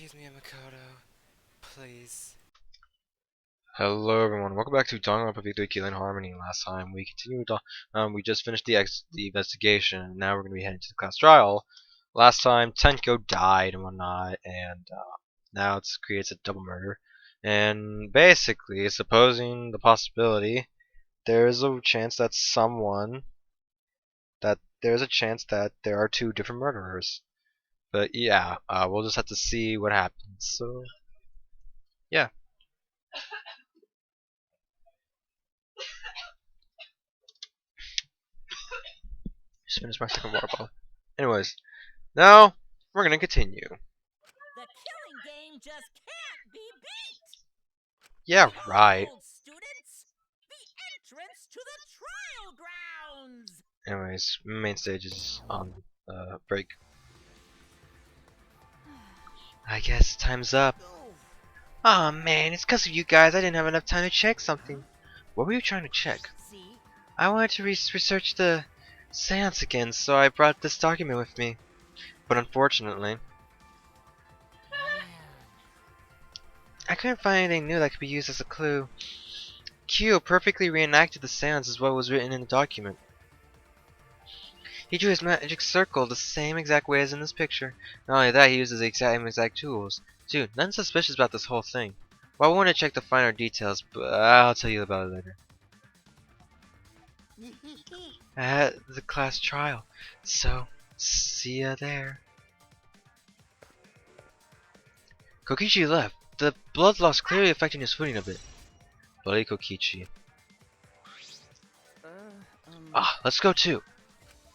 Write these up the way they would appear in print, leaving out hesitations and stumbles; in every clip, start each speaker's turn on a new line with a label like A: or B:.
A: Excuse me, Makoto. Please.
B: Hello everyone, welcome back to Danganronpa V3 Keelan Harmony. Last time we continued on, we just finished the investigation, and now we're going to be heading to the class trial. Last time Tenko died and whatnot, and now it creates a double murder. And basically, supposing the possibility, there's a chance that there are two different murderers. But yeah, we'll just have to see what happens. So, yeah. Just finished my second water bottle. Anyways, now we're gonna continue.
C: The killing game just can't be beat.
B: Yeah, right.
C: Behold, students, the entrance to the trial grounds.
B: Anyways, main stage is on break. I guess time's up. Aw, man, it's because of you guys. I didn't have enough time to check something. What were you trying to check?
C: See?
B: I wanted to research the seance again, so I brought this document with me. But unfortunately, I couldn't find anything new that could be used as a clue. Q perfectly reenacted the seance as what was written in the document. He drew his magic circle the same exact way as in this picture. Not only that, he uses the exact tools. Dude, nothing suspicious about this whole thing. Well, I want to check the finer details, but I'll tell you about it later. At the class trial, so see ya there. Kokichi left. The blood loss clearly affecting his footing a bit. Bloody Kokichi. Let's go too.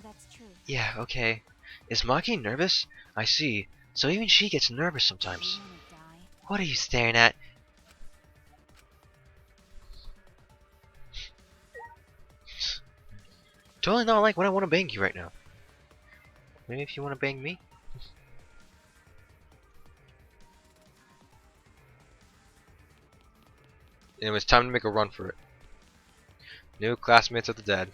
D: That's true.
B: Yeah, okay. Is Maki nervous? I see. So even she gets nervous sometimes.
D: You wanna die?
B: What are you staring at? Totally not like when I want to bang you right now. Maybe if you want to bang me? Anyways, time to make a run for it. New classmates of the dead.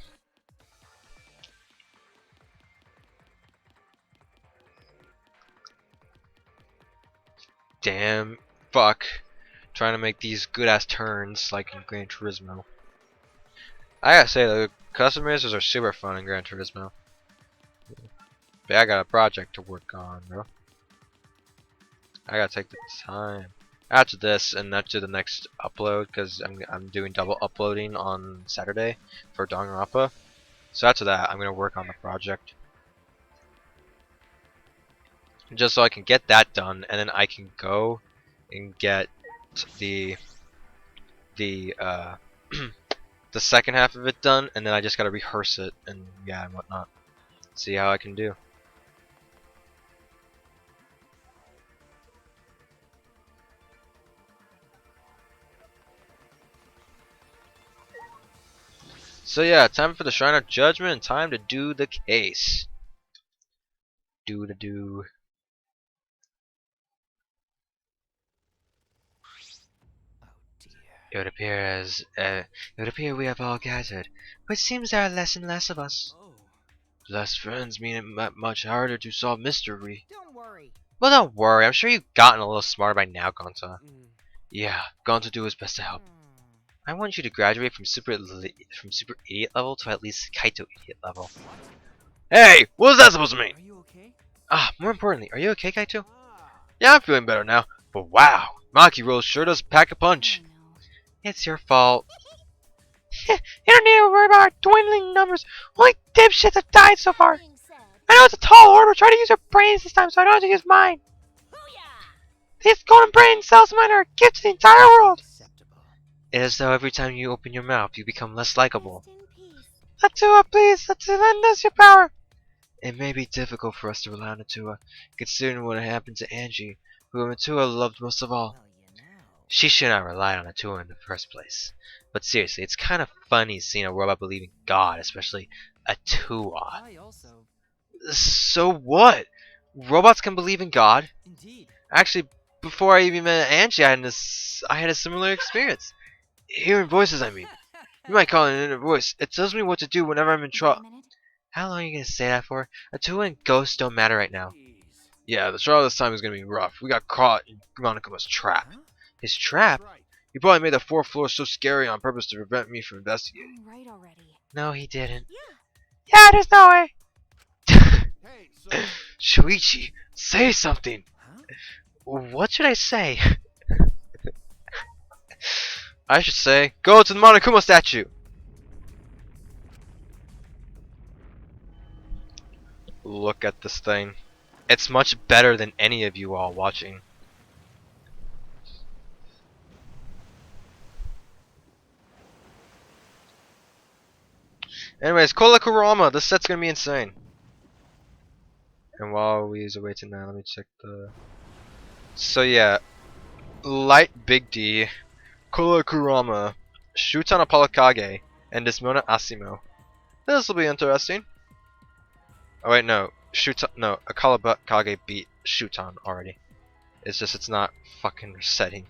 B: Damn. Fuck. Trying to make these good ass turns like in Gran Turismo. I gotta say, the custom races are super fun in Gran Turismo. But I got a project to work on, bro. I gotta take the time. After this and after the next upload, because I'm doing double uploading on Saturday for Danganronpa. So after that, I'm gonna work on the project, just so I can get that done, and then I can go and get the the second half of it done, and then I just gotta rehearse it and yeah and whatnot. See how I can do. So yeah, time for the Shrine of Judgment and time to do the case. Do. It would appear we have all gathered, but it seems there are less and less of us. Less friends mean it much harder to solve mystery.
C: Don't worry.
B: Well, don't worry. I'm sure you've gotten a little smarter by now, Gonta. Yeah, Gonta do his best to help. I want you to graduate from super idiot level to at least Kaito idiot level. Hey, what was that supposed to mean?
A: Are you okay?
B: More importantly, are you okay, Kaito? Yeah, I'm feeling better now. But wow, Maki Rose sure does pack a punch.
D: Oh, no.
B: It's your fault. You don't need to worry about our dwindling numbers. Only dipshits have died so far.
D: Being said,
B: I know it's a tall order, but try to use your brains this time so I don't have to use mine.
C: Booyah!
B: These golden brain cells of mine are a gift to the entire world.
A: Acceptable.
B: It is as though every time you open your mouth, you become less likable.
D: rest in peace.
B: Natua, please, let's lend us your power. It may be difficult for us to rely on Natua, considering what happened to Angie, who Natua loved most of all.
A: Well, you know.
B: She should not rely on Natua in the first place. But seriously, it's kind of funny seeing a robot believe in God, especially Atua.
A: I also.
B: So what? Robots can believe in God?
A: Indeed.
B: Actually, before I even met Angie, I had a similar experience. Hearing voices, I mean. You might call it an inner voice. It tells me what to do whenever I'm in
D: Wait a
B: trouble.
D: minute.
B: How long are you gonna say that for? Atua and ghosts don't matter right now.
A: Please.
B: Yeah, the trial this time is gonna be rough. We got caught in Monikuma's trap.
C: Huh?
B: His trap?
C: That's right.
B: He probably made the fourth floor so scary on purpose to prevent me from investigating.
D: Oh, right already.
B: No, he didn't.
D: Yeah.
B: Yeah, there's no way.
C: Hey, so.
B: Shuichi, say something.
C: Huh?
B: What should I say? I should say, go to the Monokuma statue. Look at this thing. It's much better than any of you all watching. Anyways, Kola Kurama, this set's gonna be insane. And while we use a wait now, let me check the. So yeah, Light Big D, Kola Kurama, Shutan Apollo Kage, and Desmona Asimo. This will be interesting. Oh wait, no, Akala Kage beat Shutan already. It's just it's not fucking resetting.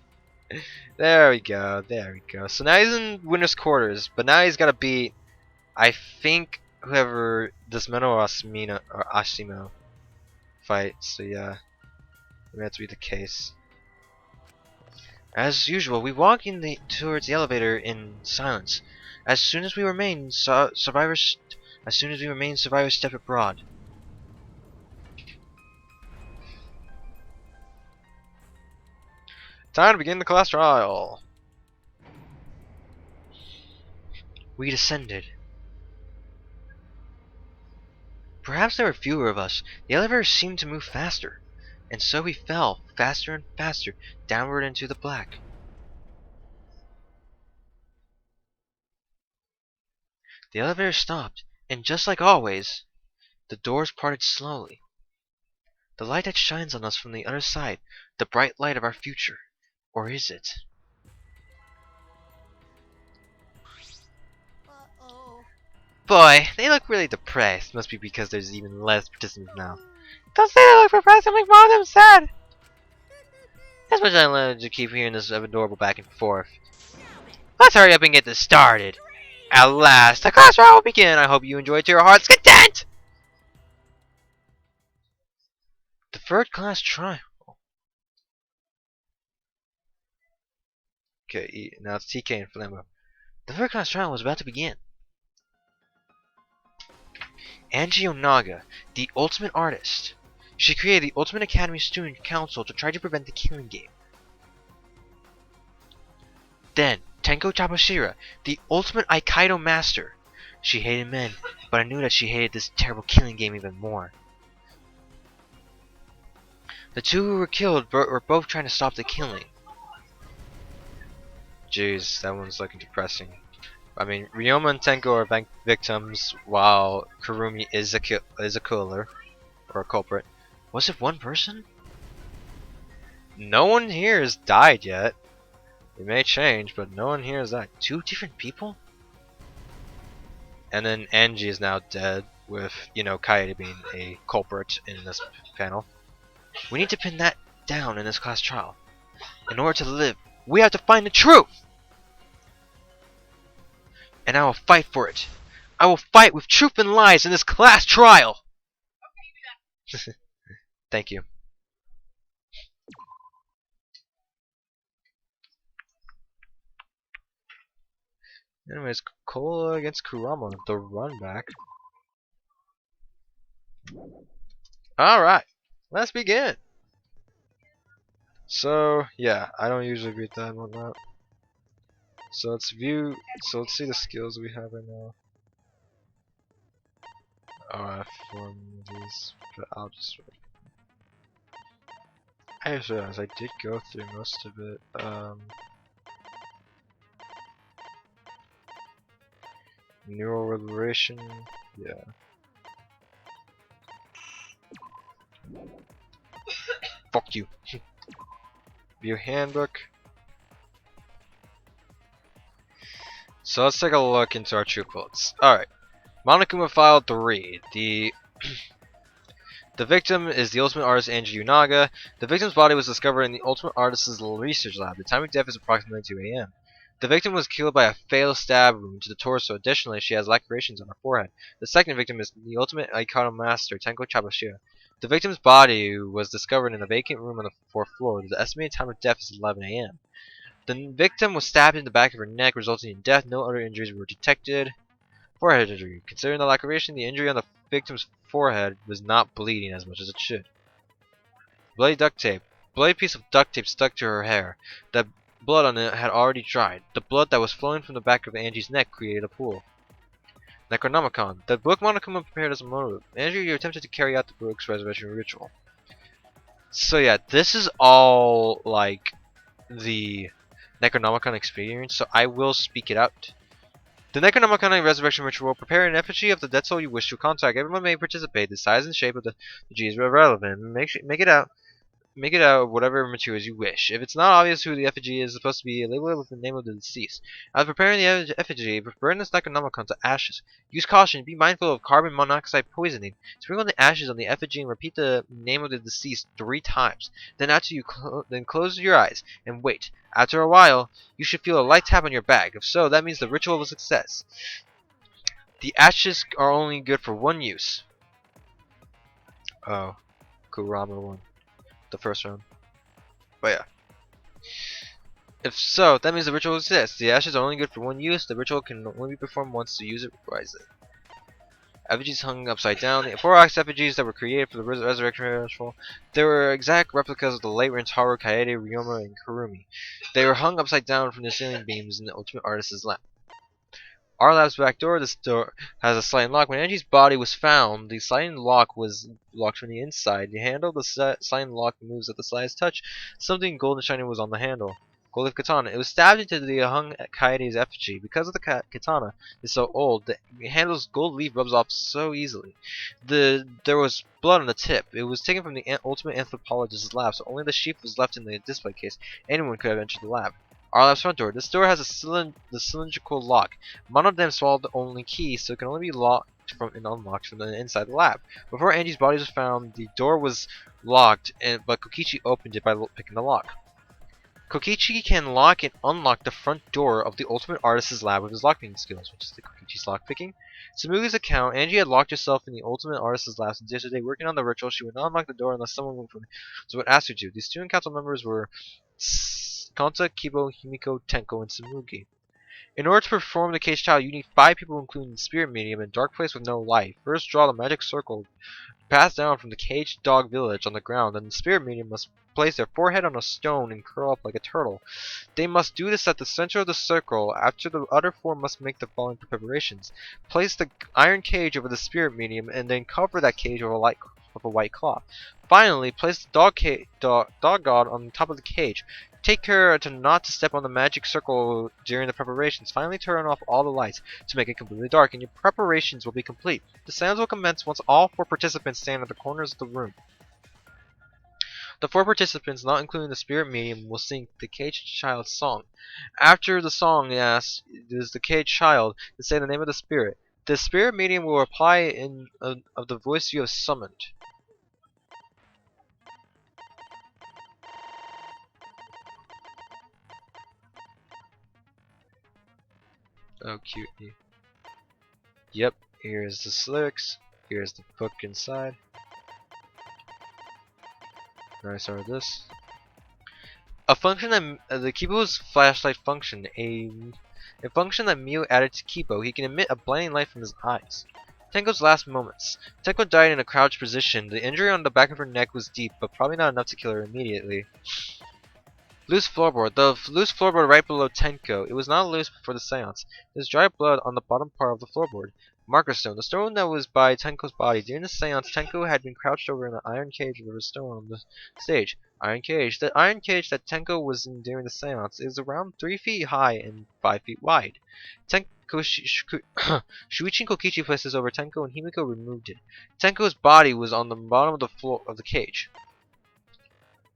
B: There we go, there we go. So now he's in winner's quarters, but now he's gotta beat, I think, whoever Desmona or Asmina or Ashimo fight. So yeah, that to be the case. As usual, we walk towards the elevator in silence. As soon as we remain survivors step abroad. Time to begin the class trial. We descended. Perhaps there were fewer of us. The elevator seemed to move faster, and so we fell faster and faster downward into the black. The elevator stopped, and just like always, the doors parted slowly. The light that shines on us from the other side, the bright light of our future. Or is it?
C: Uh-oh.
B: Boy, they look really depressed. Must be because there's even less participants now. Don't say they look depressed, it'll make more of them sad. That's much I learned to keep hearing this adorable back and forth. Let's hurry up and get this started. At last, the class trial will begin. I hope you enjoy it to your heart's content! The third class trial. Okay, now it's TK and Flammo. The third class trial was about to begin. Angie Onaga, the ultimate artist. She created the Ultimate Academy Student Council to try to prevent the killing game. Then, Tenko Tabashira, the ultimate Aikido master. She hated men, but I knew that she hated this terrible killing game even more. The two who were killed were both trying to stop the killing. Jeez, that one's looking depressing. I mean, Ryoma and Tenko are victims, while Kurumi is a killer, or a culprit. Was it one person? No one here has died yet. It may change, but no one here has died. Two different people? And then Angie is now dead, with, Kaede being a culprit in this panel. We need to pin that down in this class trial. In order to live, we have to find the truth! And I will fight for it. I will fight with truth and lies in this class trial! Thank you. Anyways, Kola against Kurama, the run back. Alright, let's begin! So, yeah, I don't usually beat that and whatnot. So let's see the skills we have right now. Alright, form these, but I'll just wait. I just realized I did go through most of it. Neural liberation, yeah. Fuck you. View handbook. So let's take a look into our true quotes. Alright. Monokuma File 3. The victim is the ultimate artist Angie Unaga. The victim's body was discovered in the ultimate artist's research lab. The time of death is approximately 2 a.m. The victim was killed by a fatal stab wound to the torso. Additionally, she has lacerations on her forehead. The second victim is the ultimate Aikido master, Tenko Chabashira. The victim's body was discovered in a vacant room on the 4th floor. The estimated time of death is 11 a.m. The victim was stabbed in the back of her neck, resulting in death. No other injuries were detected. Forehead injury. Considering the location, the injury on the victim's forehead was not bleeding as much as it should. Bloody duct tape. Bloody piece of duct tape stuck to her hair. The blood on it had already dried. The blood that was flowing from the back of Angie's neck created a pool. Necronomicon. The book Monokuma prepared as a motive. Andrew, you attempted to carry out the book's resurrection ritual. So yeah, this is all like the Necronomicon experience, so I will speak it out. The Necronomicon resurrection ritual. Prepare an effigy of the dead soul you wish to contact. Everyone may participate. The size and shape of the G is irrelevant. Make it out of whatever materials you wish. If it's not obvious who the effigy is supposed to be, label it with the name of the deceased. As preparing the effigy, burn this Necronomicon to ashes. Use caution. Be mindful of carbon monoxide poisoning. Sprinkle the ashes on the effigy and repeat the name of the deceased 3 times. Then then close your eyes and wait. After a while, you should feel a light tap on your back. If so, that means the ritual was a success. The ashes are only good for 1 use. Oh, Kurama won the first round. But yeah. If so, that means the ritual exists. The ashes are only good for 1 use. The ritual can only be performed once to use it wisely. Effigies hung upside down. The 4 ox effigies that were created for the resurrection ritual, they were exact replicas of the late Rentaro, Kaede, Ryoma, and Kurumi. They were hung upside down from the ceiling beams in the Ultimate Artist's lab. Our lab's back door. This door has a sliding lock. When Angie's body was found, the sliding lock was locked from the inside. The handle of the sliding lock moves at the slightest touch. Something golden shiny was on the handle. Gold leaf katana. It was stabbed into the hung Kaede's effigy. Because of the katana is so old, the handle's gold leaf rubs off so easily. There was blood on the tip. It was taken from the ultimate anthropologist's lab, so only the sheath was left in the display case. Anyone could have entered the lab. Our lab's front door. This door has the cylindrical lock. Monodam swallowed the only key, so it can only be locked and unlocked from the inside the lab. Before Angie's body was found, the door was locked, but Kokichi opened it by picking the lock. Kokichi can lock and unlock the front door of the Ultimate Artist's lab with his lockpicking skills, which is the Kokichi's lockpicking. Tsumugi's account. Angie had locked herself in the Ultimate Artist's lab since yesterday. Working on the ritual, she would not unlock the door unless someone would ask her to. The student council members were Kanta, Kibo, Himiko, Tenko, and Tsumugi. In order to perform the cage child, you need 5 people, including the spirit medium and dark place with no light. First, draw the magic circle passed down from the caged dog village on the ground, and the spirit medium must place their forehead on a stone and curl up like a turtle. They must do this at the center of the circle. After, the other 4 must make the following preparations. Place the iron cage over the spirit medium, and then cover that cage with a white cloth. Finally, place the dog god on top of the cage. Take care not to step on the magic circle during the preparations. Finally, turn off all the lights to make it completely dark, and your preparations will be complete. The seance will commence once all 4 participants stand at the corners of the room. The 4 participants, not including the spirit medium, will sing the caged child's song. After the song asks, "Is the caged child?" and say the name of the spirit. The spirit medium will reply in of the voice you have summoned. Oh, cute. Yep, here's the lyrics. Here's the book inside. Now I started this. A function that the Kibo's flashlight function, a function that Mew added to Kibo. He can emit a blinding light from his eyes. Tenko's last moments. Tenko died in a crouched position. The injury on the back of her neck was deep, but probably not enough to kill her immediately. Loose floorboard. The loose floorboard right below Tenko. It was not loose before the seance. There's dry blood on the bottom part of the floorboard. Marker stone. The stone that was by Tenko's body. During the seance, Tenko had been crouched over in an iron cage with a stone on the stage. Iron cage. The iron cage that Tenko was in during the seance is around 3 feet high and 5 feet wide. Shuichi and Kokichi placed this over Tenko, and Himiko removed it. Tenko's body was on the bottom of the floor of the cage.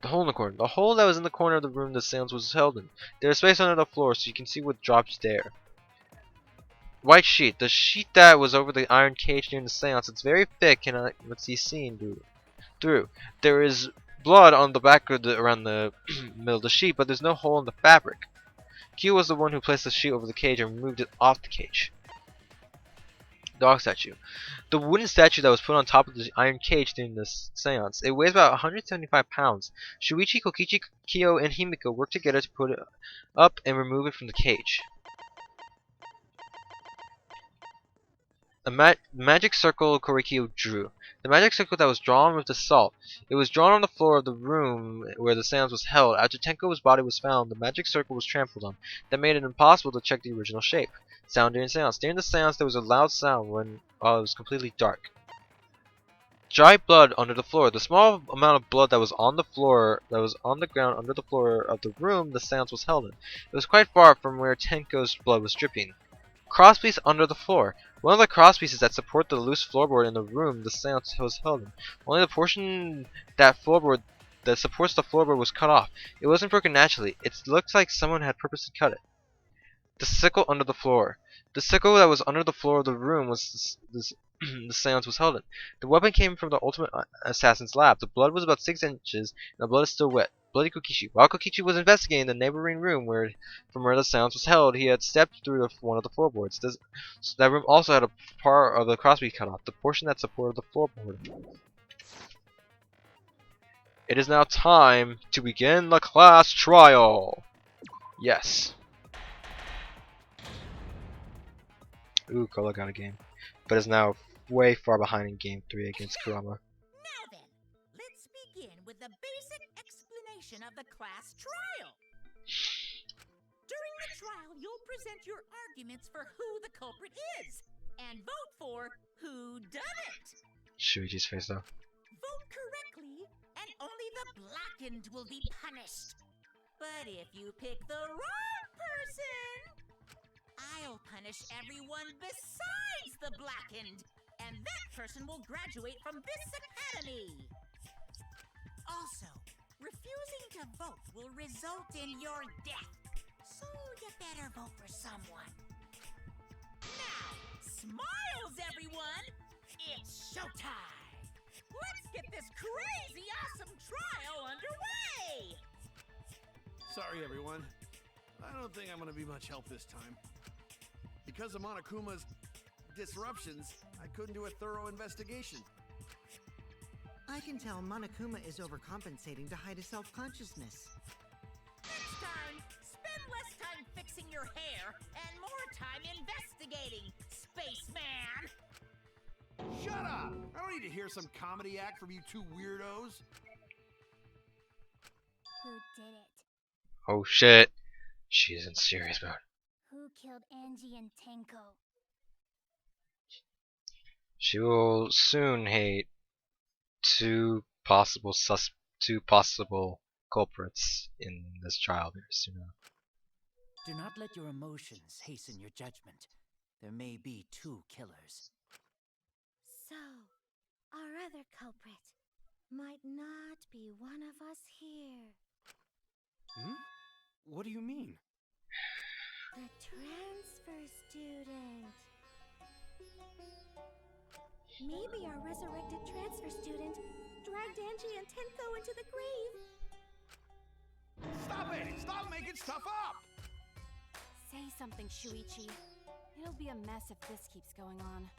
B: The hole in the corner. The hole that was in the corner of the room the seance was held in. There is space under the floor so you can see what drops there. White sheet. The sheet that was over the iron cage during the seance. It's very thick and let's see seen through. There is blood on the back of around the middle of the sheet, but there's no hole in the fabric. Q was the one who placed the sheet over the cage and removed it off the cage. Dog statue. The wooden statue that was put on top of the iron cage during this seance. It weighs about 175 pounds. Shuichi, Kokichi, Kyo, and Himiko work together to put it up and remove it from the cage. A magic circle Korikyo drew. The magic circle that was drawn with the salt. It was drawn on the floor of the room where the seance was held. After Tenko's body was found, the magic circle was trampled on. That made it impossible to check the original shape. Sound during seance. During the seance, there was a loud sound while it was completely dark. Dry blood under the floor. The small amount of blood that was on the floor, that was on the ground under the floor of the room the seance was held in. It was quite far from where Tenko's blood was dripping. Crosspiece under the floor. One of the crosspieces that support the loose floorboard in the room the seance was held in. Only the portion that supports the floorboard was cut off. It wasn't broken naturally. It looked like someone had purposely cut it. The sickle under the floor. The sickle that was under the floor of the room was the seance was held in. The weapon came from the ultimate assassin's lab. The blood was about 6 inches, and the blood is still wet. Bloody Kokichi. While Kokichi was investigating the neighboring room from where the seance was held, he had stepped through one of the floorboards. That room also had a part of the crosspiece cut off, the portion that supported the floorboard. It is now time to begin the class trial. Yes. Ooh, Kola got a game, but is now way far behind in Game 3 against Kurama.
C: Now then, let's begin with the basic explanation of the class trial. During the trial, you'll present your arguments for who the culprit is, and vote for who done it.
B: Shuichi's face though.
C: Vote correctly, and only the blackened will be punished. But if you pick the wrong person, I'll punish everyone besides the blackened, and that person will graduate from this academy. Also, refusing to vote will result in your death, so you better vote for someone. Now, smiles everyone! It's showtime! Let's get this crazy awesome trial underway!
E: Sorry everyone, I don't think I'm gonna be much help this time. Because of Monokuma's disruptions, I couldn't do a thorough investigation.
F: I can tell Monokuma is overcompensating to hide his self-consciousness.
C: Next time, spend less time fixing your hair and more time investigating, spaceman!
E: Shut up! I don't need to hear some comedy act from you two weirdos.
D: Who did it?
B: Oh shit. She's in serious mode.
D: Who killed Angie and Tenko?
B: She will soon hate two possible culprits in this trial very soon.
G: Do not let your emotions hasten your judgment. There may be 2 killers.
D: So, our other culprit might not be one of us here.
E: Hmm? What do you mean?
D: The transfer student. Maybe our resurrected transfer student dragged Angie and Tenko into the grave.
E: Stop it! Stop making stuff up!
D: Say something, Shuichi. It'll be a mess if this keeps going on.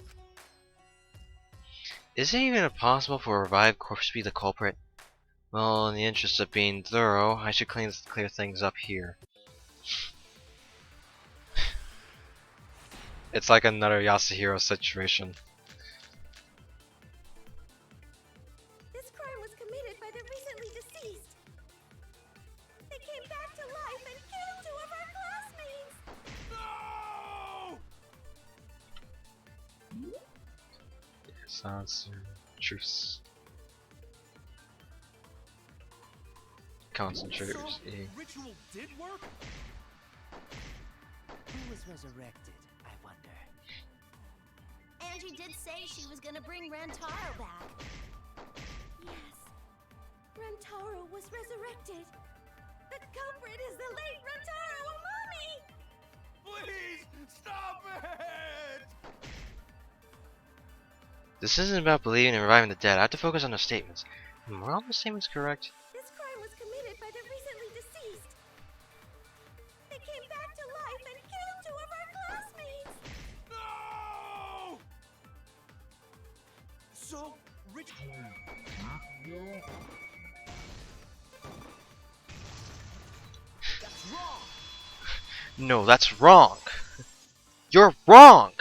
B: Is it even possible for a revived corpse to be the culprit? Well, in the interest of being thorough, I should clear things up here. It's like another Yasuhiro situation.
D: This crime was committed by the recently deceased. They came back to life and killed 2 of our classmates!
E: No!
B: Silence, truce. Concentrate.
E: So, ritual did work?
G: Who was resurrected, I wonder?
D: Angie did say she was gonna bring Rantaro back. Yes. Rantaro was resurrected. The culprit is the late Rantaro Amami!
E: Please, stop it!
B: This isn't about believing and reviving the dead. I have to focus on the statements. Are all the statements correct?
D: This crime was committed by the recently deceased. They came back to life and killed 2 of our classmates!
E: No! So, Rich. That's wrong.
B: No, that's wrong. You're wrong.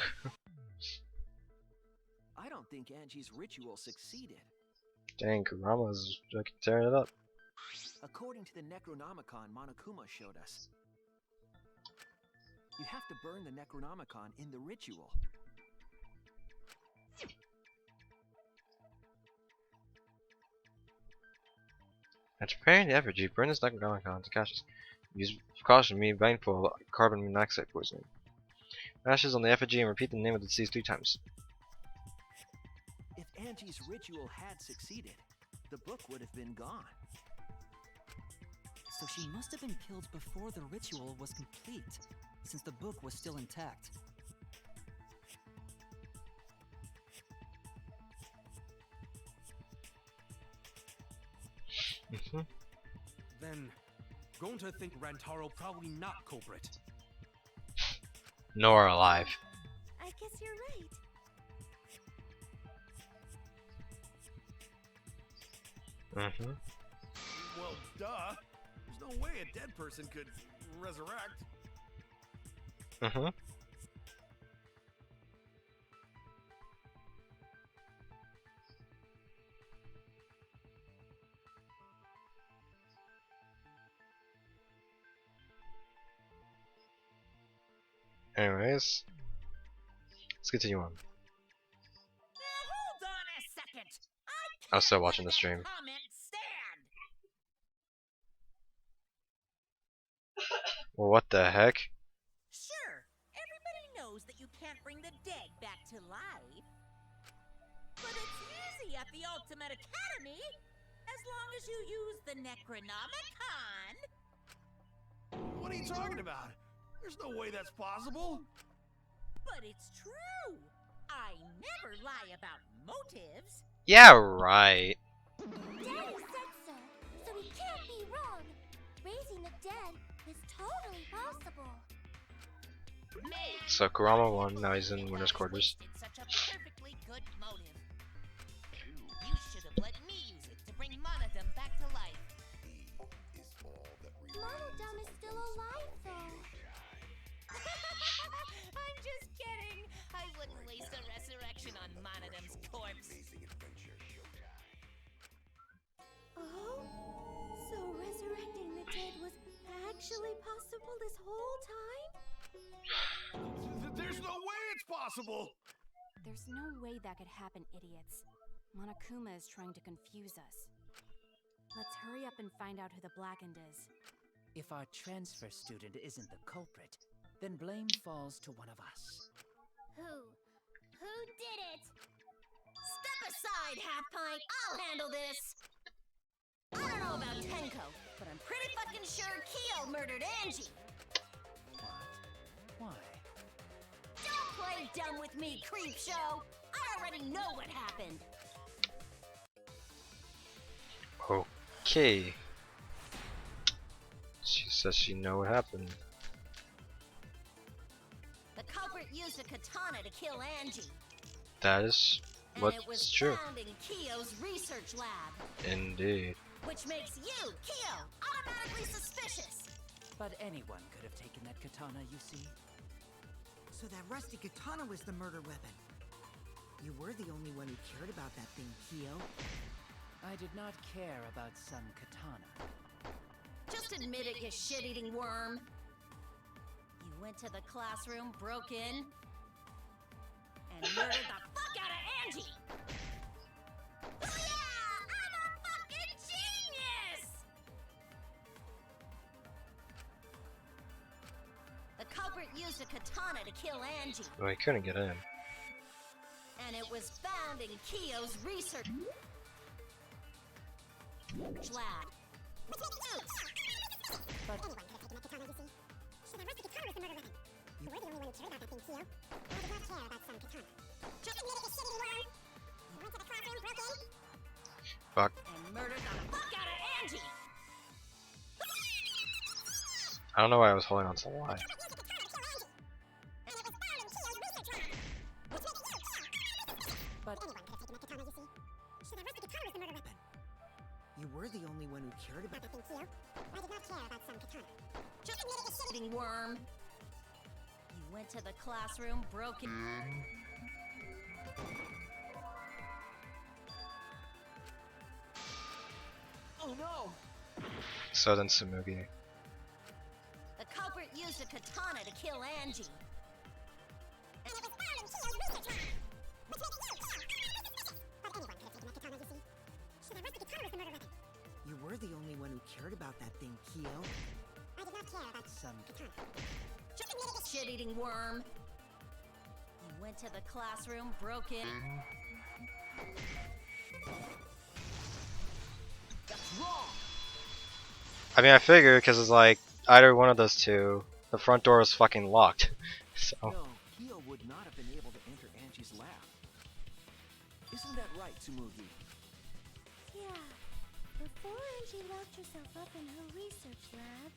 E: I don't think Angie's ritual succeeded.
B: Dang, Kurama's like tearing it up.
E: According to the Necronomicon Monokuma showed us, you have to burn the Necronomicon in the ritual.
B: After preparing the effigy, burn this Necronomicon to ashes. Use caution, mean mindful carbon monoxide poisoning. Ashes on the effigy and repeat the name of the deceased 3 times.
E: If Angie's ritual had succeeded, the book would have been gone.
H: So she must have been killed before the ritual was complete, since the book was still intact.
I: Then, Gonta think Rantaro probably not culprit.
B: Nor alive.
D: I guess you're right.
E: Well, duh. There's no way a dead person could resurrect.
B: Anyways, let's continue on.
C: Now hold on a second.
B: I was still watching the stream.
C: Comment stand.
B: Well, what the heck?
C: Sure, everybody knows that you can't bring the dead back to life. But it's easy at the Ultimate Academy, as long as you use the Necronomicon.
E: What are you talking about? There's no way that's possible.
C: But it's true. I never lie about motives.
B: Yeah, right.
D: Daddy said so, so he can't be wrong. Raising the dead is totally possible.
C: Man,
B: So Kurama won, now he's in winner's quarters.
C: such a perfectly good motive. You should have let me use it to bring Monodum back to life.
D: Monodum is still alive, though.
C: I'm just kidding. I wouldn't waste a resurrection on Monodum's corpse.
D: Oh? So resurrecting the dead was actually possible this whole time?
E: There's no way it's possible.
J: There's no way that could happen, idiots. Monokuma is trying to confuse us. Let's hurry up and find out who the Blackened is.
G: If our transfer student isn't the culprit, then blame falls to one of us.
D: Who? Who did it? Step aside, Half Pint. I'll handle this. I don't know about Tenko, but I'm pretty fucking sure Kyo murdered Angie.
G: What? Why?
D: Don't play dumb with me, Creepshow. I already know what happened.
B: Okay. She says she know what happened.
D: The culprit used a katana to kill Angie.
B: That is
D: And it was
B: what's true.
D: found in Kyo's research lab.
B: Indeed.
D: Which makes you, Kyo, automatically suspicious.
G: But anyone could have taken that katana, you see.
F: So that rusty katana was the murder weapon. You were the only one who cared about that thing, Kyo.
G: I did not care about some katana.
D: Just admit it, you shit-eating worm. You went to the classroom, broke in, and murdered the fuck out of Angie! Yeah! I'm a fucking genius! The culprit used a katana to kill Angie,
B: Well, he couldn't get in.
D: and it was found in Kyo's research lab.
G: But
B: Fuck.
D: And murdered the fuck out of Angie!
B: I don't know why I was holding on to the lie.
G: but
C: Just eating worm. You went to the classroom, broken.
H: Oh no!
B: So then Tsumugi.
C: The culprit used a katana to kill Angie. And it was found in Kyo's research lab. Which makes you But anyone could have taken that katana, you see. So that rusty katana was the murder weapon.
F: You were the only one who cared about that thing, Kyo.
C: I did not care about
H: Some
C: katana. Just admitted it. Shit-eating worm. You went to the classroom, broke in.
I: That's wrong!
B: I mean, I figured because it's like either one of those two, the front door was fucking locked. So
K: No, Kyo would not have been able to enter Angie's lab. Isn't that right, Tsumugi?
D: Yeah. Before Angie locked herself up in her research lab,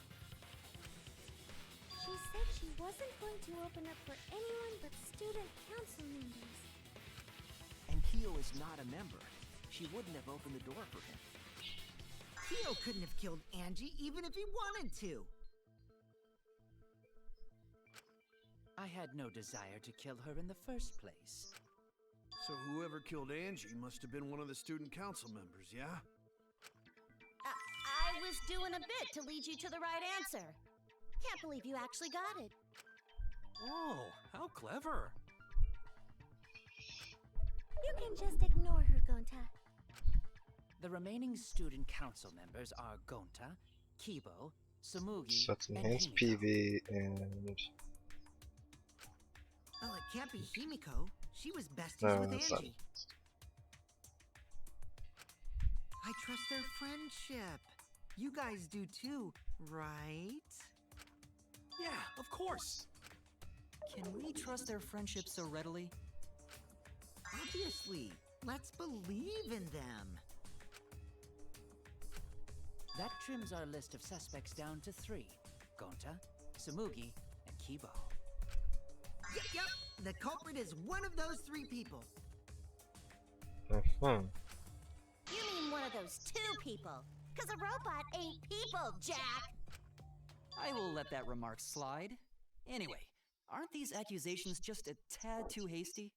D: she said she wasn't going to open up for anyone but student council members.
K: And Kyo is not a member. She wouldn't have opened the door for him.
F: Kyo couldn't have killed Angie even if he wanted to.
G: I had no desire to kill her in the first place.
E: So whoever killed Angie must have been one of the student council members, yeah?
C: I was doing a bit to lead you to the right answer. Can't believe you actually got it.
I: Oh, how clever.
D: You can just ignore her, Gonta.
G: The remaining student council members are Gonta, Kibo, Tsumugi,
B: so it's
G: and
B: enhanced
G: Himiko.
B: PV and
F: Well, it can't be Himiko. She was besties
B: no,
F: with
B: it's not.
F: Angie. I trust their friendship. You guys do too, right?
I: Yeah, of course.
H: Can we trust their friendship so readily?
F: Obviously. Let's believe in them.
G: That trims our list of suspects down to 3. Gonta, Tsumugi, and Kibo.
F: Yep. The culprit is one of those 3 people.
B: Mhm.
C: You mean one of those 2 people? Cause a robot ain't people, Jack!
H: I will let that remark slide. Anyway, aren't these accusations just a tad too hasty?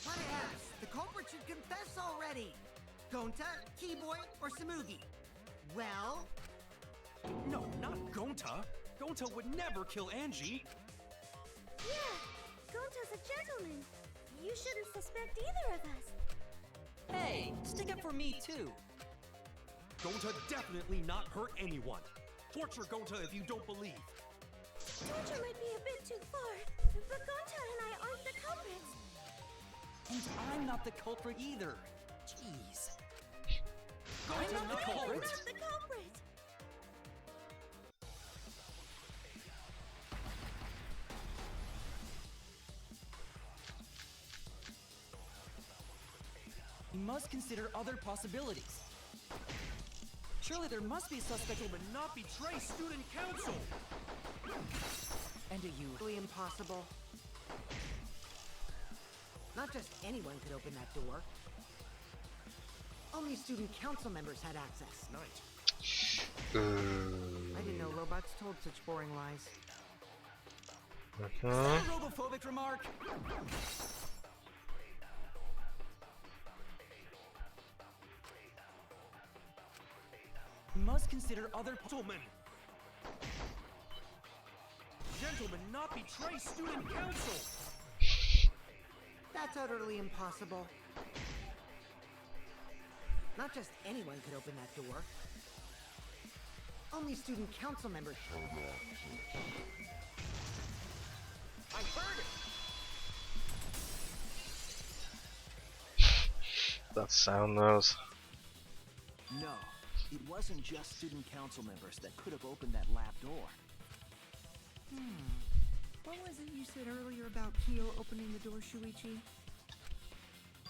F: Whatevs. The culprit should confess already. Gonta, Keyboy, or Tsumugi? Well,
I: No, not Gonta. Gonta would never kill Angie.
D: Yeah, Gonta's a gentleman. You shouldn't suspect either of us.
H: Hey, stick up for me too.
I: Gonta definitely not hurt anyone. Torture Gonta if you don't believe.
D: Torture might be a bit too far, but Gonta and I aren't the culprits.
H: And I'm not the culprit either. Jeez. I'm
I: Gonta
H: not the
I: not
H: culprit.
D: Not the culprit.
H: We must consider other possibilities. Surely there must be a suspect
I: But not betray student council.
H: and a you.
F: really impossible. Not just anyone could open that door. Only student council members had access.
I: Night.
B: Ooh.
F: I didn't know robots told such boring lies.
B: Mhm.
H: A robophobic remark. We must consider other
I: Gentlemen. Gentlemen, not betray student council.
F: That's utterly impossible. Not just anyone could open that door. Only student council members.
I: I heard it.
B: That sound those.
K: No, it wasn't just student council members that could have opened that lab door.
F: What was it you said earlier about Kyo opening the door, Shuichi?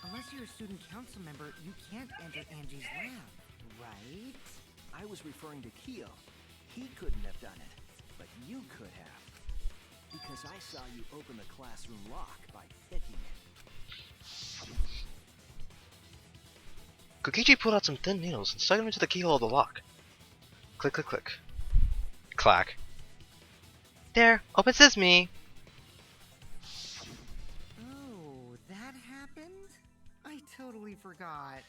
F: Unless you're a student council member, you can't enter Angie's lab, right?
K: I was referring to Kyo. He couldn't have done it, but you could have. Because I saw you open the classroom lock by picking it.
B: Kokichi pulled out some thin needles and stuck them into the keyhole of the lock. Click, click, click. Clack. There, open sesame.
F: Oh, that happened? I totally forgot.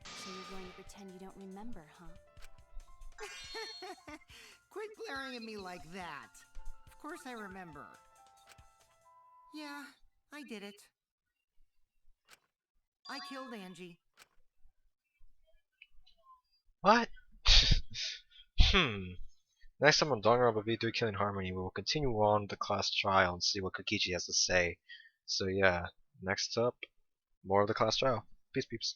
J: So you're going to pretend you don't remember, huh?
F: Quit glaring at me like that. Of course I remember. Yeah, I did it. I killed Angie.
B: What? Next time on Danganronpa V3 Killing Harmony, we will continue on the class trial and see what Kokichi has to say. So yeah, next up, more of the class trial. Peace, peeps.